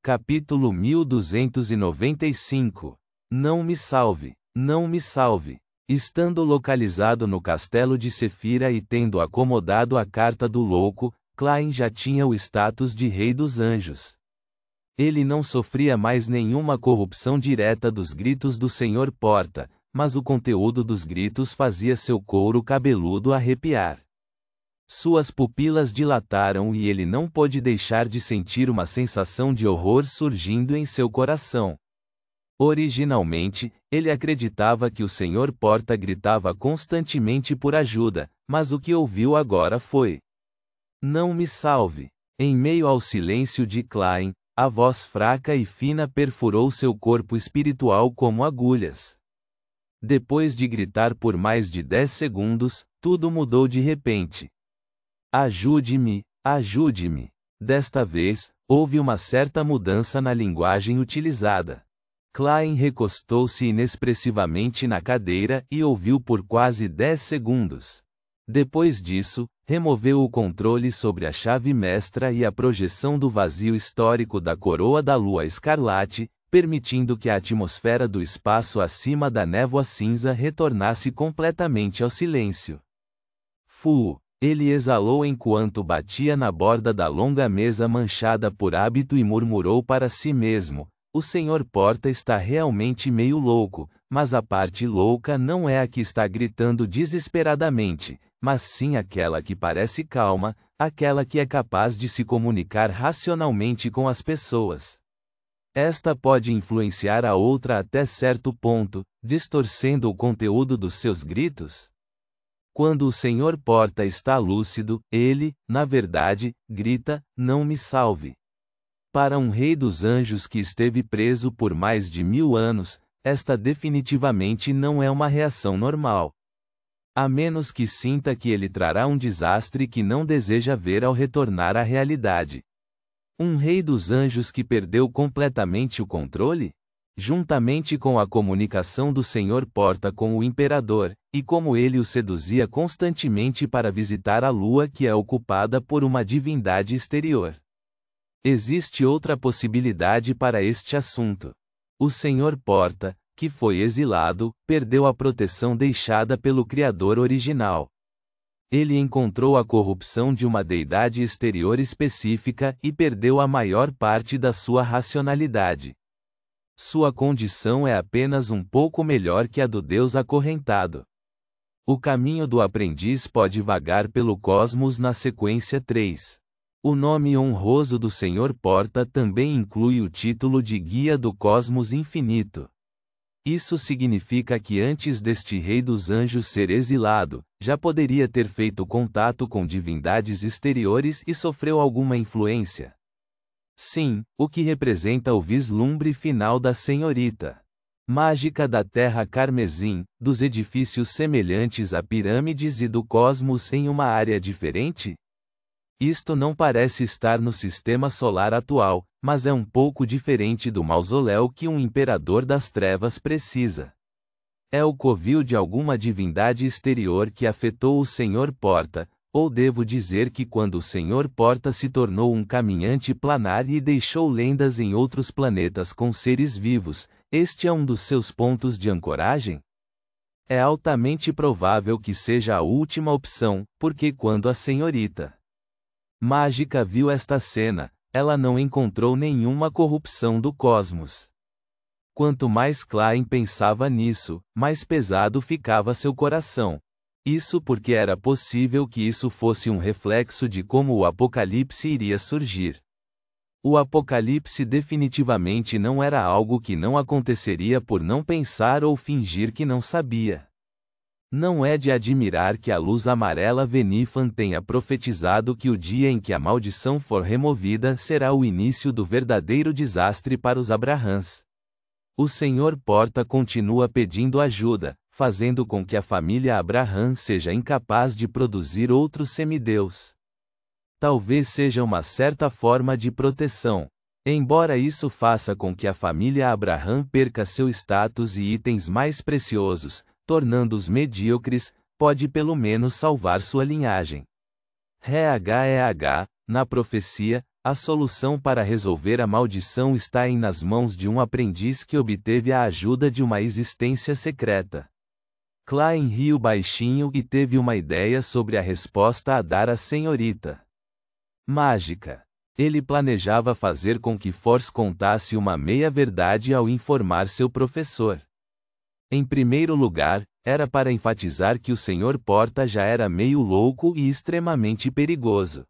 Capítulo 1295. Não me salve, não me salve. Estando localizado no castelo de Sefira e tendo acomodado a carta do louco, Klein já tinha o status de rei dos anjos. Ele não sofria mais nenhuma corrupção direta dos gritos do Senhor Porta, mas o conteúdo dos gritos fazia seu couro cabeludo arrepiar. Suas pupilas dilataram e ele não pôde deixar de sentir uma sensação de horror surgindo em seu coração. Originalmente, ele acreditava que o Senhor Porta gritava constantemente por ajuda, mas o que ouviu agora foi: "Não me salve." Em meio ao silêncio de Klein, a voz fraca e fina perfurou seu corpo espiritual como agulhas. Depois de gritar por mais de 10 segundos, tudo mudou de repente. "Ajude-me, ajude-me." Desta vez, houve uma certa mudança na linguagem utilizada. Klein recostou-se inexpressivamente na cadeira e ouviu por quase 10 segundos. Depois disso, removeu o controle sobre a chave mestra e a projeção do vazio histórico da coroa da lua escarlate, permitindo que a atmosfera do espaço acima da névoa cinza retornasse completamente ao silêncio. Fu! Ele exalou enquanto batia na borda da longa mesa manchada por hábito e murmurou para si mesmo: "O Senhor Porta está realmente meio louco, mas a parte louca não é a que está gritando desesperadamente, mas sim aquela que parece calma, aquela que é capaz de se comunicar racionalmente com as pessoas. Esta pode influenciar a outra até certo ponto, distorcendo o conteúdo dos seus gritos." Quando o Senhor Porta está lúcido, ele, na verdade, grita: "Não me salve." Para um rei dos anjos que esteve preso por mais de 1000 anos, esta definitivamente não é uma reação normal. A menos que sinta que ele trará um desastre que não deseja ver ao retornar à realidade. Um rei dos anjos que perdeu completamente o controle? Juntamente com a comunicação do Senhor Porta com o imperador, e como ele o seduzia constantemente para visitar a lua que é ocupada por uma divindade exterior. Existe outra possibilidade para este assunto. O Senhor Porta, que foi exilado, perdeu a proteção deixada pelo Criador original. Ele encontrou a corrupção de uma deidade exterior específica e perdeu a maior parte da sua racionalidade. Sua condição é apenas um pouco melhor que a do Deus acorrentado. O caminho do aprendiz pode vagar pelo cosmos na sequência 3. O nome honroso do Senhor Porta também inclui o título de Guia do Cosmos Infinito. Isso significa que antes deste Rei dos Anjos ser exilado, já poderia ter feito contato com divindades exteriores e sofreu alguma influência. Sim, o que representa o vislumbre final da senhorita mágica da Terra Carmesim, dos edifícios semelhantes a pirâmides e do cosmos em uma área diferente? Isto não parece estar no sistema solar atual, mas é um pouco diferente do mausoléu que um imperador das trevas precisa. É o covil de alguma divindade exterior que afetou o Senhor Porta, ou devo dizer que quando o Senhor Porta se tornou um caminhante planar e deixou lendas em outros planetas com seres vivos, este é um dos seus pontos de ancoragem? É altamente provável que seja a última opção, porque quando a senhorita mágica viu esta cena, ela não encontrou nenhuma corrupção do cosmos. Quanto mais Klein pensava nisso, mais pesado ficava seu coração. Isso porque era possível que isso fosse um reflexo de como o Apocalipse iria surgir. O Apocalipse definitivamente não era algo que não aconteceria por não pensar ou fingir que não sabia. Não é de admirar que a luz amarela Venifan tenha profetizado que o dia em que a maldição for removida será o início do verdadeiro desastre para os Abrahams. O Senhor Porta continua pedindo ajuda, fazendo com que a família Abraham seja incapaz de produzir outro semideus. Talvez seja uma certa forma de proteção. Embora isso faça com que a família Abraham perca seu status e itens mais preciosos, tornando-os medíocres, pode pelo menos salvar sua linhagem. Na profecia, A solução para resolver a maldição está nas mãos de um aprendiz que obteve a ajuda de uma existência secreta. Klein riu baixinho e teve uma ideia sobre a resposta a dar à senhorita mágica. Ele planejava fazer com que Force contasse uma meia-verdade ao informar seu professor. Em primeiro lugar, era para enfatizar que o Sr. Porta já era meio louco e extremamente perigoso.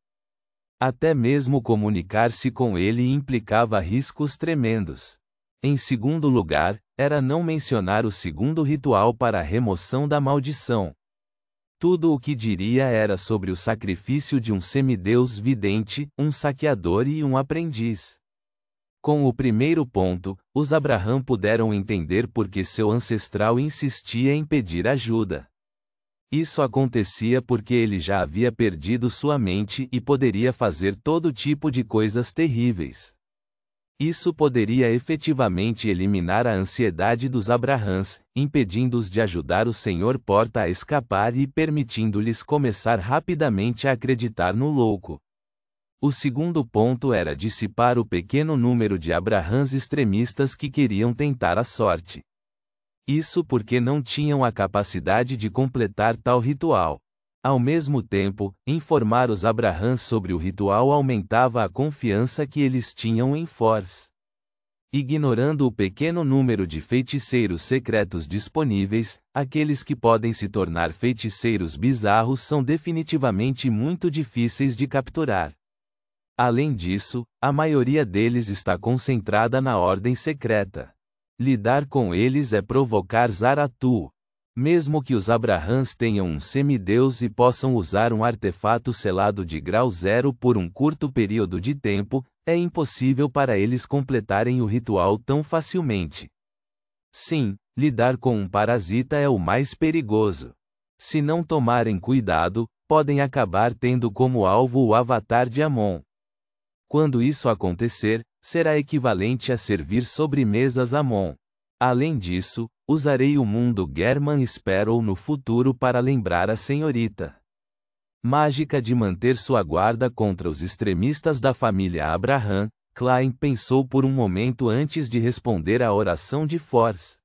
Até mesmo comunicar-se com ele implicava riscos tremendos. Em segundo lugar, era não mencionar o segundo ritual para a remoção da maldição. Tudo o que diria era sobre o sacrifício de um semideus vidente, um saqueador e um aprendiz. Com o primeiro ponto, os Abraham puderam entender por que seu ancestral insistia em pedir ajuda. Isso acontecia porque ele já havia perdido sua mente e poderia fazer todo tipo de coisas terríveis. Isso poderia efetivamente eliminar a ansiedade dos Abrahams, impedindo-os de ajudar o Sr. Porta a escapar e permitindo-lhes começar rapidamente a acreditar no louco. O segundo ponto era dissipar o pequeno número de Abrahams extremistas que queriam tentar a sorte. Isso porque não tinham a capacidade de completar tal ritual. Ao mesmo tempo, informar os Abrahams sobre o ritual aumentava a confiança que eles tinham em Force. Ignorando o pequeno número de feiticeiros secretos disponíveis, aqueles que podem se tornar feiticeiros bizarros são definitivamente muito difíceis de capturar. Além disso, a maioria deles está concentrada na ordem secreta. Lidar com eles é provocar Zaratu. Mesmo que os Abrahams tenham um semideus e possam usar um artefato selado de grau 0 por um curto período de tempo, é impossível para eles completarem o ritual tão facilmente. Sim, lidar com um parasita é o mais perigoso. Se não tomarem cuidado, podem acabar tendo como alvo o avatar de Amon. Quando isso acontecer, será equivalente a servir sobremesas a Amon. Além disso, usarei o mundo German Sparrow no futuro para lembrar a senhorita mágica de manter sua guarda contra os extremistas da família Abraham. Klein pensou por um momento antes de responder à oração de Force.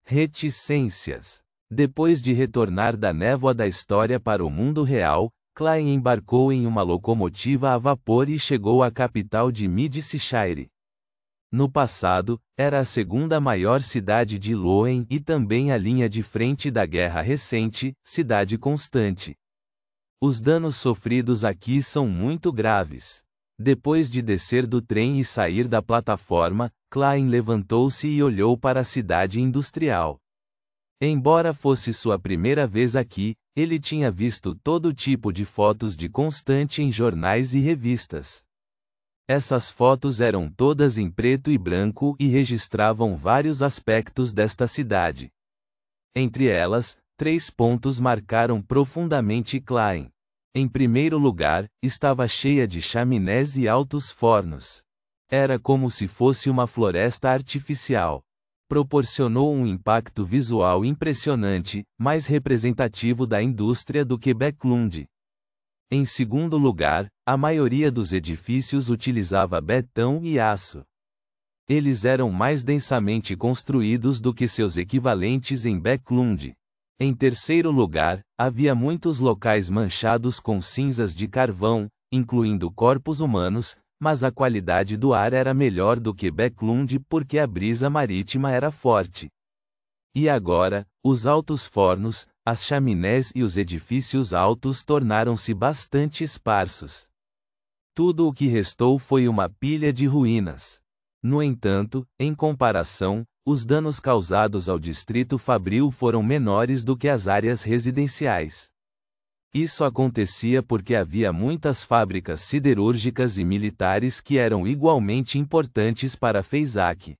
Reticências. Depois de retornar da névoa da história para o mundo real, Klein embarcou em uma locomotiva a vapor e chegou à capital de Midshire. No passado, era a segunda maior cidade de Loen e também a linha de frente da guerra recente, cidade constante. Os danos sofridos aqui são muito graves. Depois de descer do trem e sair da plataforma, Klein levantou-se e olhou para a cidade industrial. Embora fosse sua primeira vez aqui, ele tinha visto todo tipo de fotos de Constante em jornais e revistas. Essas fotos eram todas em preto e branco e registravam vários aspectos desta cidade. Entre elas, 3 pontos marcaram profundamente Klein. Em primeiro lugar, estava cheia de chaminés e altos fornos. Era como se fosse uma floresta artificial. Proporcionou um impacto visual impressionante, mais representativo da indústria do que Bäcklund. Em segundo lugar, a maioria dos edifícios utilizava betão e aço. Eles eram mais densamente construídos do que seus equivalentes em Bäcklund. Em terceiro lugar, havia muitos locais manchados com cinzas de carvão, incluindo corpos humanos, mas a qualidade do ar era melhor do que Bäcklund porque a brisa marítima era forte. E agora, os altos fornos, as chaminés e os edifícios altos tornaram-se bastante esparsos. Tudo o que restou foi uma pilha de ruínas. No entanto, em comparação, os danos causados ao distrito fabril foram menores do que as áreas residenciais. Isso acontecia porque havia muitas fábricas siderúrgicas e militares que eram igualmente importantes para Feisak.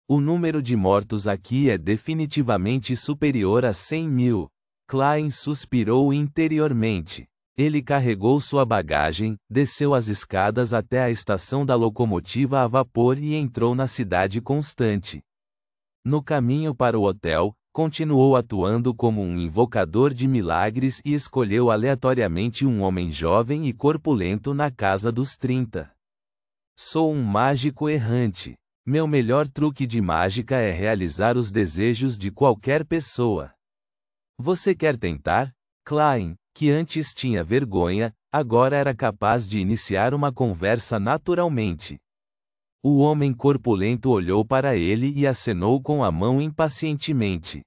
O número de mortos aqui é definitivamente superior a 100.000. Klein suspirou interiormente. Ele carregou sua bagagem, desceu as escadas até a estação da locomotiva a vapor e entrou na cidade constante. No caminho para o hotel, continuou atuando como um invocador de milagres e escolheu aleatoriamente um homem jovem e corpulento na casa dos 30. Sou um mágico errante. Meu melhor truque de mágica é realizar os desejos de qualquer pessoa. Você quer tentar? Klein, que antes tinha vergonha, agora era capaz de iniciar uma conversa naturalmente. O homem corpulento olhou para ele e acenou com a mão impacientemente.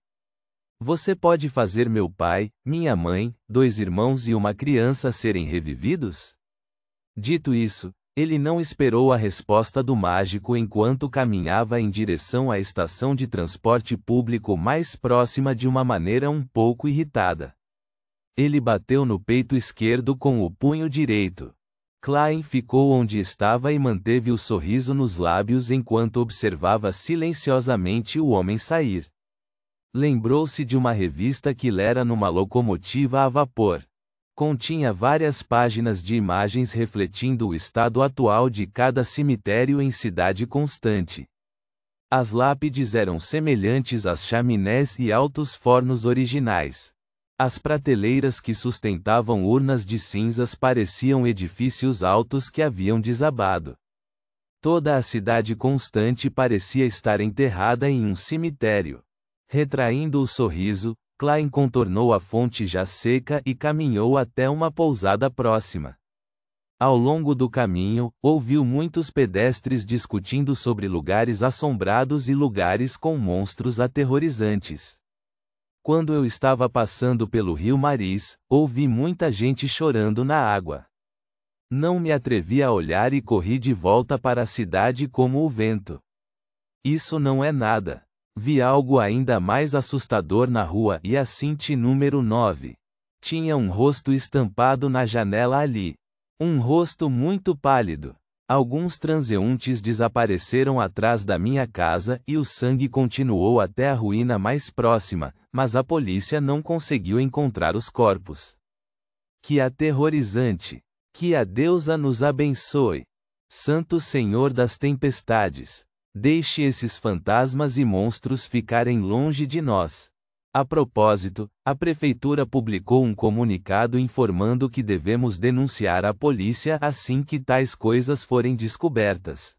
Você pode fazer meu pai, minha mãe, 2 irmãos e uma criança serem revividos? Dito isso, ele não esperou a resposta do mágico enquanto caminhava em direção à estação de transporte público mais próxima de uma maneira um pouco irritada. Ele bateu no peito esquerdo com o punho direito. Klein ficou onde estava e manteve o sorriso nos lábios enquanto observava silenciosamente o homem sair. Lembrou-se de uma revista que lera numa locomotiva a vapor. Continha várias páginas de imagens refletindo o estado atual de cada cemitério em Cidade Constante. As lápides eram semelhantes às chaminés e altos fornos originais. As prateleiras que sustentavam urnas de cinzas pareciam edifícios altos que haviam desabado. Toda a Cidade Constante parecia estar enterrada em um cemitério. Retraindo o sorriso, Klein contornou a fonte já seca e caminhou até uma pousada próxima. Ao longo do caminho, ouviu muitos pedestres discutindo sobre lugares assombrados e lugares com monstros aterrorizantes. Quando eu estava passando pelo rio Maris, ouvi muita gente chorando na água. Não me atrevi a olhar e corri de volta para a cidade como o vento. Isso não é nada. Vi algo ainda mais assustador na rua Hyacinthe número 9. Tinha um rosto estampado na janela ali. Um rosto muito pálido. Alguns transeuntes desapareceram atrás da minha casa e o sangue continuou até a ruína mais próxima, mas a polícia não conseguiu encontrar os corpos. Que aterrorizante! Que a deusa nos abençoe! Santo Senhor das Tempestades! Deixe esses fantasmas e monstros ficarem longe de nós. A propósito, a prefeitura publicou um comunicado informando que devemos denunciar a polícia assim que tais coisas forem descobertas.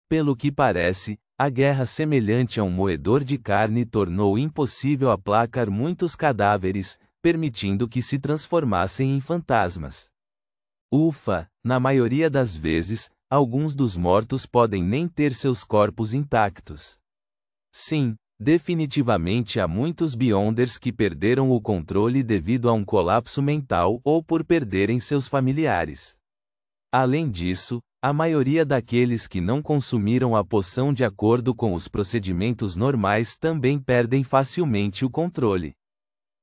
Pelo que parece, a guerra semelhante a um moedor de carne tornou impossível aplacar muitos cadáveres, permitindo que se transformassem em fantasmas. Ufa, na maioria das vezes, alguns dos mortos podem nem ter seus corpos intactos. Sim, definitivamente há muitos Beyonders que perderam o controle devido a um colapso mental ou por perderem seus familiares. Além disso, a maioria daqueles que não consumiram a poção de acordo com os procedimentos normais também perdem facilmente o controle.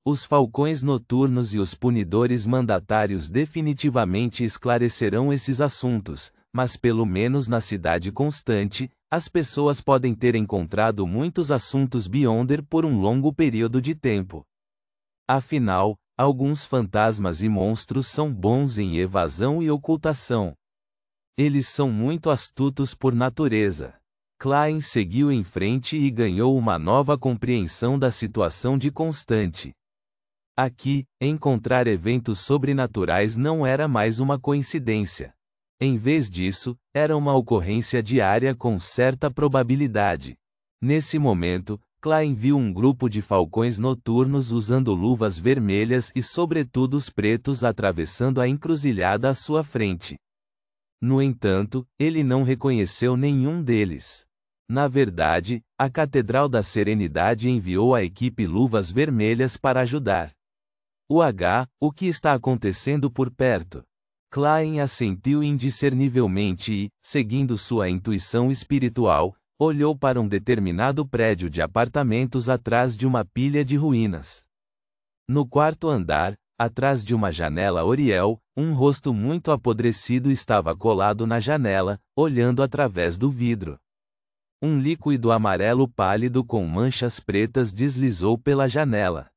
Os falcões noturnos e os punidores mandatários definitivamente esclarecerão esses assuntos, mas pelo menos na Cidade Constante, as pessoas podem ter encontrado muitos assuntos Beyonder por um longo período de tempo. Afinal, alguns fantasmas e monstros são bons em evasão e ocultação. Eles são muito astutos por natureza. Klein seguiu em frente e ganhou uma nova compreensão da situação de Constante. Aqui, encontrar eventos sobrenaturais não era mais uma coincidência. Em vez disso, era uma ocorrência diária com certa probabilidade. Nesse momento, Klein viu um grupo de falcões noturnos usando luvas vermelhas e sobretudos pretos atravessando a encruzilhada à sua frente. No entanto, ele não reconheceu nenhum deles. Na verdade, a Catedral da Serenidade enviou a equipe Luvas Vermelhas para ajudar. O que está acontecendo por perto? Klein assentiu indiscernivelmente e, seguindo sua intuição espiritual, olhou para um determinado prédio de apartamentos atrás de uma pilha de ruínas. No quarto andar, atrás de uma janela Oriel, um rosto muito apodrecido estava colado na janela, olhando através do vidro. Um líquido amarelo pálido com manchas pretas deslizou pela janela.